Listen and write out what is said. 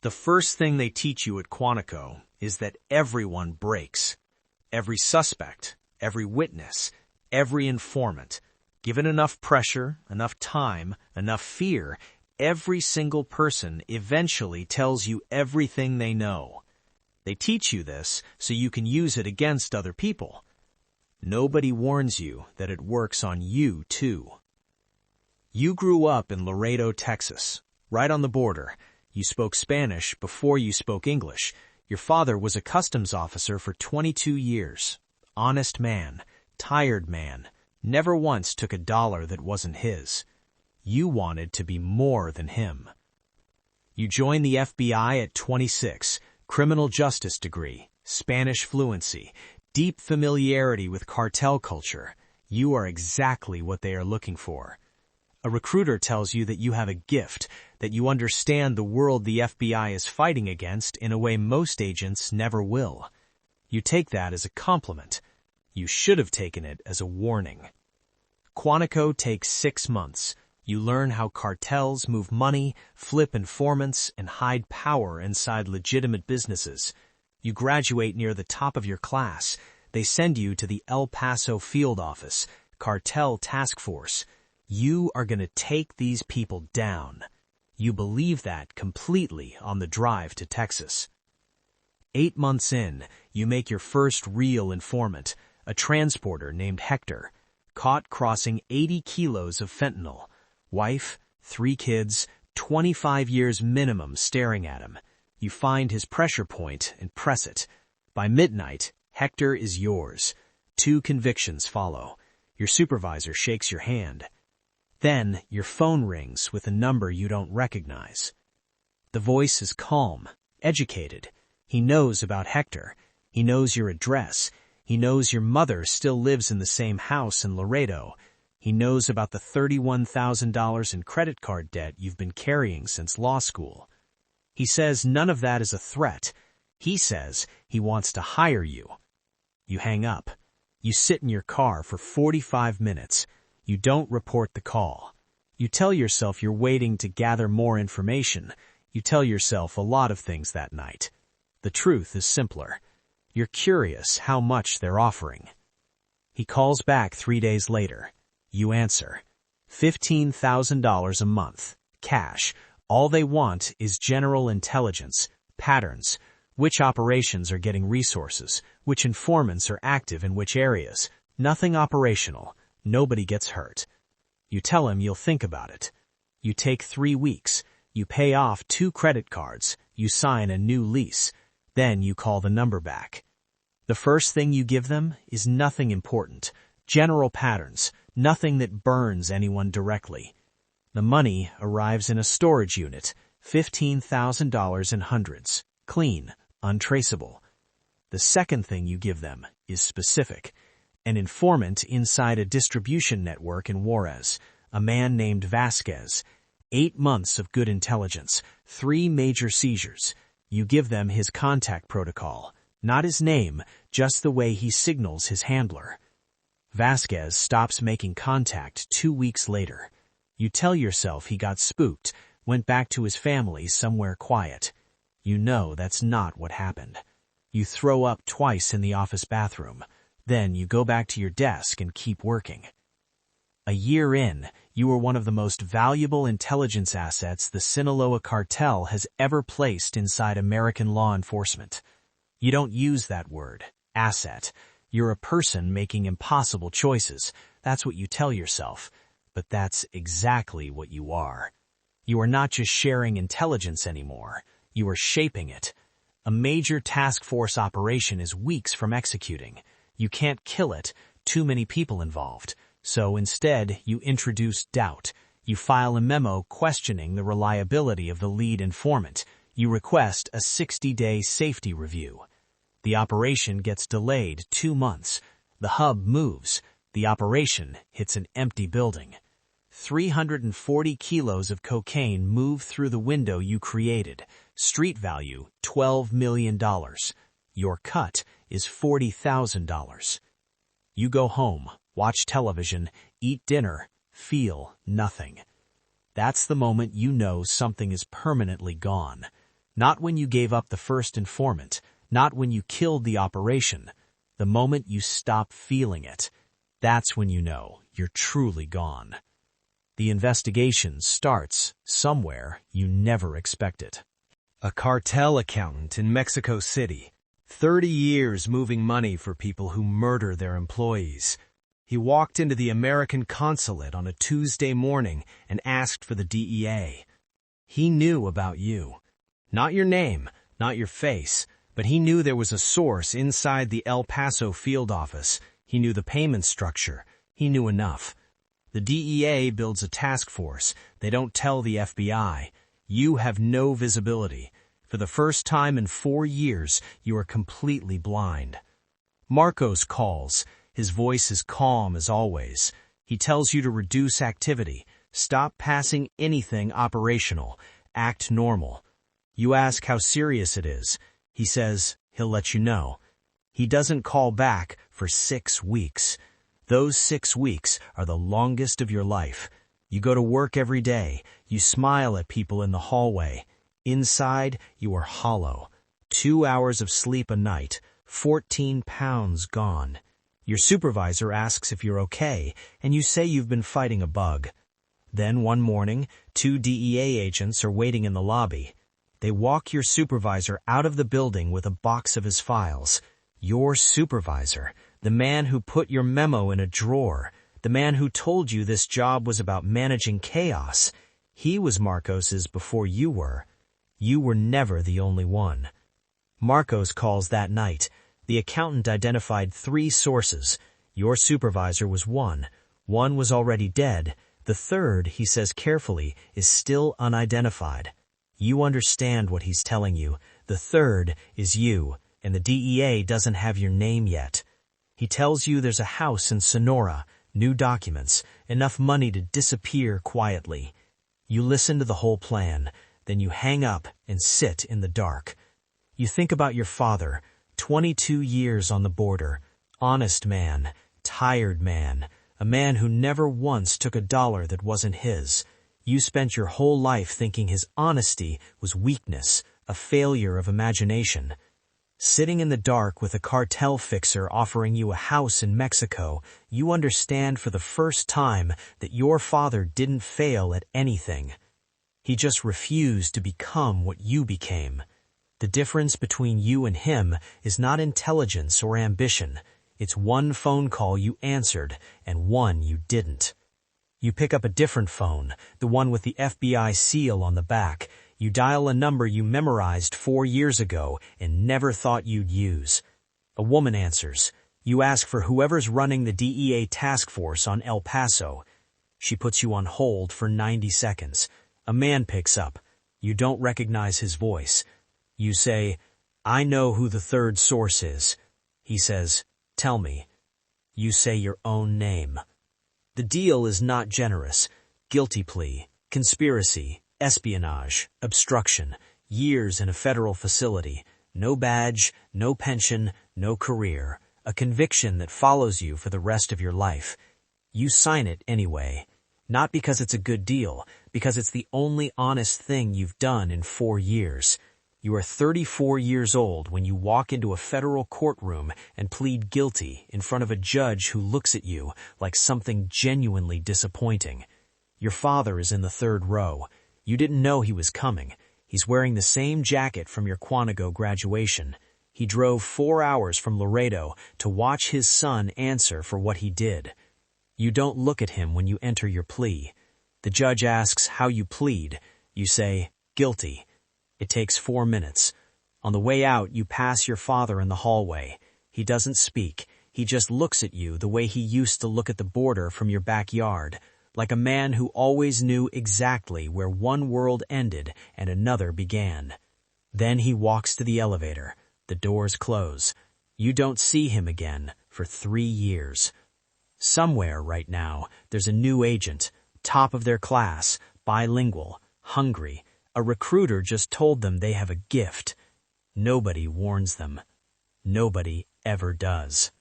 The first thing they teach you at Quantico is that everyone breaks. Every suspect, every witness, every informant. Given enough pressure, enough time, enough fear, every single person eventually tells you everything they know. They teach you this so you can use it against other people. Nobody warns you that it works on you, too. You grew up in Laredo, Texas, right on the border. You spoke Spanish before you spoke English. Your father was a customs officer for 22 years. Honest man, tired man, never once took a dollar that wasn't his. You wanted to be more than him. You joined the FBI at 26, criminal justice degree, Spanish fluency, deep familiarity with cartel culture. You are exactly what they are looking for. A recruiter tells you that you have a gift, that you understand the world the FBI is fighting against in a way most agents never will. You take that as a compliment. You should have taken it as a warning. Quantico takes 6 months. You learn how cartels move money, flip informants, and hide power inside legitimate businesses. You graduate near the top of your class. They send you to the El Paso field office, Cartel Task Force. You are going to take these people down. You believe that completely on the drive to Texas. 8 months in, you make your first real informant, a transporter named Hector, caught crossing 80 kilos of fentanyl. Wife, 3 kids, 25 years minimum staring at him. You find his pressure point and press it. By midnight, Hector is yours. 2 convictions follow. Your supervisor shakes your hand. Then your phone rings with a number you don't recognize. The voice is calm, educated. He knows about Hector. He knows your address. He knows your mother still lives in the same house in Laredo. He knows about the $31,000 in credit card debt you've been carrying since law school. He says none of that is a threat. He says he wants to hire you. You hang up. You sit in your car for 45 minutes. You don't report the call. You tell yourself you're waiting to gather more information. You tell yourself a lot of things that night. The truth is simpler. You're curious how much they're offering. He calls back 3 days later. You answer. $15,000 a month. Cash. All they want is general intelligence, patterns, which operations are getting resources, which informants are active in which areas. Nothing operational. Nobody gets hurt. You tell him you'll think about it. You take 3 weeks. You pay off 2 credit cards. You sign a new lease. Then you call the number back. The first thing you give them is nothing important. General patterns. Nothing that burns anyone directly. The money arrives in a storage unit. $15,000 in hundreds. Clean. Untraceable. The second thing you give them is specific. An informant inside a distribution network in Juarez, a man named Vasquez. 8 months of good intelligence, 3 major seizures. You give them his contact protocol, not his name, just the way he signals his handler. Vasquez stops making contact 2 weeks later. You tell yourself he got spooked, went back to his family somewhere quiet. You know that's not what happened. You throw up twice in the office bathroom. Then you go back to your desk and keep working. A year in, you were one of the most valuable intelligence assets the Sinaloa cartel has ever placed inside American law enforcement. You don't use that word, asset. You're a person making impossible choices. That's what you tell yourself. But that's exactly what you are. You are not just sharing intelligence anymore. You are shaping it. A major task force operation is weeks from executing. You can't kill it, too many people involved. So instead, you introduce doubt. You file a memo questioning the reliability of the lead informant. You request a 60-day safety review. The operation gets delayed 2 months. The hub moves. The operation hits an empty building. 340 kilos of cocaine move through the window you created. Street value, $12 million. Your cut is $40,000. You go home, watch television, eat dinner, feel nothing. That's the moment you know something is permanently gone. Not when you gave up the first informant, not when you killed the operation. The moment you stop feeling it, that's when you know you're truly gone. The investigation starts somewhere you never expect it. A cartel accountant in Mexico City, 30 years moving money for people who murder their employees. He walked into the American consulate on a Tuesday morning and asked for the DEA. He knew about you. Not your name, not your face, but he knew there was a source inside the El Paso field office. He knew the payment structure. He knew enough. The DEA builds a task force. They don't tell the FBI. You have no visibility. For the first time in 4 years, you are completely blind. Marcos calls. His voice is calm as always. He tells you to reduce activity. Stop passing anything operational. Act normal. You ask how serious it is. He says he'll let you know. He doesn't call back for 6 weeks. Those 6 weeks are the longest of your life. You go to work every day. You smile at people in the hallway. Inside, you are hollow. 2 hours of sleep a night. 14 pounds gone. Your supervisor asks if you're okay, and you say you've been fighting a bug. Then one morning, 2 DEA agents are waiting in the lobby. They walk your supervisor out of the building with a box of his files. Your supervisor, the man who put your memo in a drawer, the man who told you this job was about managing chaos. He was Marcos's before you were. You were never the only one. Marcos calls that night. The accountant identified 3 sources. Your supervisor was one. One was already dead. The third, he says carefully, is still unidentified. You understand what he's telling you. The third is you, and the DEA doesn't have your name yet. He tells you there's a house in Sonora, new documents, enough money to disappear quietly. You listen to the whole plan, then you hang up and sit in the dark. You think about your father, 22 years on the border, honest man, tired man, a man who never once took a dollar that wasn't his. You spent your whole life thinking his honesty was weakness, a failure of imagination. Sitting in the dark with a cartel fixer offering you a house in Mexico, you understand for the first time that your father didn't fail at anything. He just refused to become what you became. The difference between you and him is not intelligence or ambition. It's one phone call you answered and one you didn't. You pick up a different phone, the one with the FBI seal on the back. You dial a number you memorized 4 years ago and never thought you'd use. A woman answers. You ask for whoever's running the DEA task force on El Paso. She puts you on hold for 90 seconds. A man picks up. You don't recognize his voice. You say, "I know who the third source is." He says, "Tell me." You say your own name. The deal is not generous. Guilty plea, conspiracy, espionage, obstruction, years in a federal facility, no badge, no pension, no career, a conviction that follows you for the rest of your life. You sign it anyway, not because it's a good deal, because it's the only honest thing you've done in 4 years. You are 34 years old when you walk into a federal courtroom and plead guilty in front of a judge who looks at you like something genuinely disappointing. Your father is in the 3rd row. You didn't know he was coming. He's wearing the same jacket from your Quantico graduation. He drove 4 hours from Laredo to watch his son answer for what he did. You don't look at him when you enter your plea. The judge asks how you plead. You say, "Guilty." It takes 4 minutes. On the way out, you pass your father in the hallway. He doesn't speak. He just looks at you the way he used to look at the border from your backyard, like a man who always knew exactly where one world ended and another began. Then he walks to the elevator. The doors close. You don't see him again for 3 years. Somewhere right now, there's a new agent, top of their class, bilingual, hungry. A recruiter just told them they have a gift. Nobody warns them. Nobody ever does.